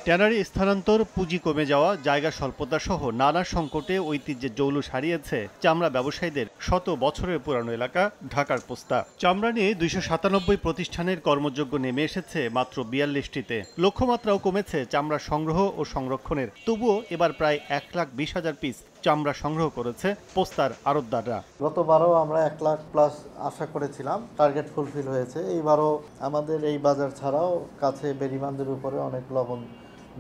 Tannery স্থানান্তর, পুঁজি কমে যাওয়া, জায়গা স্বল্পতা সহ নানা সংকটে ঐতিহ্যের জৌলুস হারিয়েছে চামড়া ব্যবসায়ীদের শত বছরের পুরানো এলাকা ঢাকার পোস্তা। চামড়া নিয়ে 297 প্রতিষ্ঠানের কর্মযোগ্য নেমে এসেছে মাত্র 42টিতে। লক্ষ্যমাত্রাও কমেছে চামড়া সংগ্রহ ও সংরক্ষণের। তবুও এবার প্রায় 1,20,000 পিস চামড়া সংগ্রহ করেছে পোস্তার আড়তদাররা। গতবারও আমরা 1 লাখ প্লাস আশা করেছিলাম, টার্গেট ফুলফিল হয়েছে। এইবারও আমাদের এই বাজার ছাড়াও কাছে বেরিবান্ধের উপরে অনেক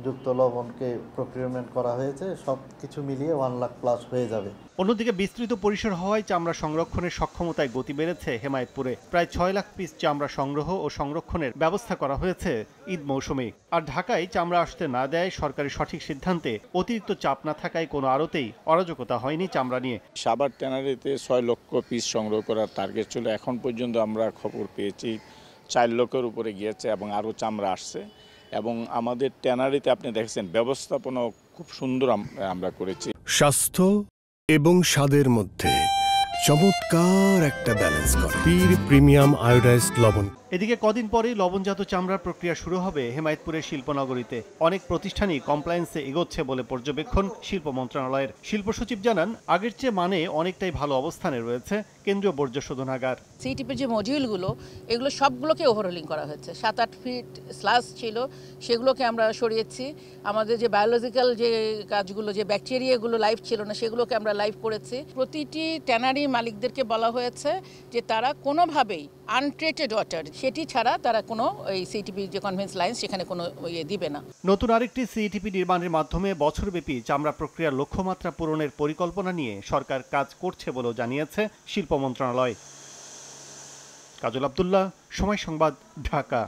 যুক্ত লবণকে প্রক্রিয়মেন্ট করা হয়েছে। সব কিছু মিলিয়ে 1 লাখ প্লাস হয়ে যাবে। অন্যদিকে বিস্তৃত পরিসর হওয়ায় চামড়া সংরক্ষণের সক্ষমতায় গতি বেড়েছে হেমায়েতপুরে। প্রায় 6 লাখ পিস চামড়া সংগ্রহ ও সংরক্ষণের ব্যবস্থা করা হয়েছে ঈদ মৌসুমে। আর ঢাকায় চামড়া আসতে না দেয় সরকারি সঠিক সিদ্ধান্তে অতিরিক্ত চাপ না থাকায় কোনো আড়তেই অরাজকতা হয়নি চামড়া নিয়ে। সাভার ট্যানারিতে 6 লক্ষ পিস সংগ্রহ করার টার্গেট ছিল। এখন পর্যন্ত আমরা খবর পেয়েছি 4 লক্ষের উপরে গিয়েছে এবং আরও চামড়া আসছে। এবং আমাদের ট্যানারিতে আপনি দেখছেন ব্যবস্থাপনা খুব সুন্দর আমরা করেছি। স্বাস্থ্য এবং স্বাদের মধ্যে চমৎকার একটা ব্যালেন্স করে পীর প্রিমিয়াম আয়োডাইজড লবণ। এদিকে কদিন পরেই লবণজাত চামড়ার প্রক্রিয়া শুরু হবে হেমায়েতপুরের শিল্পনগরীতে। অনেক প্রতিষ্ঠানই কমপ্লায়েন্সে এগোচ্ছে বলে পর্যবেক্ষণ শিল্প মন্ত্রণালয়ের। শিল্প সচিব জানান, আগের চেয়ে মানে অনেকটাই ভালো অবস্থানে রয়েছে কেন্দ্রীয় বর্জ্য শোধনাগার। সিটিপির যে মডিউলগুলো, এগুলো সবগুলোকে ওভারহোলিং করা হয়েছে। 7-8 ফিট স্লাস ছিল, সেগুলোকে আমরা সরিয়েছি। আমাদের যে বায়োলজিক্যাল যে কাজগুলো, যে ব্যাকটেরিয়াগুলো লাইভ ছিল না, সেগুলোকে আমরা লাইভ করেছি। প্রতিটি ট্যানারি মালিকদেরকে বলা হয়েছে যে তারা কোনোভাবেই আনট্রিটেড ওয়াটার সেটি ছাড়া তারা কোনো এই সিটিপি যে কনভেন্স লাইন সেখানে কোনো দিবে না। নতুন আরেকটি সিটিপি নির্মাণের মাধ্যমে বছরব্যাপী চামড়া প্রক্রিয়ার লক্ষ্যমাত্রা পূরণের পরিকল্পনা নিয়ে সরকার কাজ করছে বলেও জানিয়েছে শিল্প মন্ত্রণালয়। কাজল আব্দুল্লাহ, সময় সংবাদ, ঢাকা।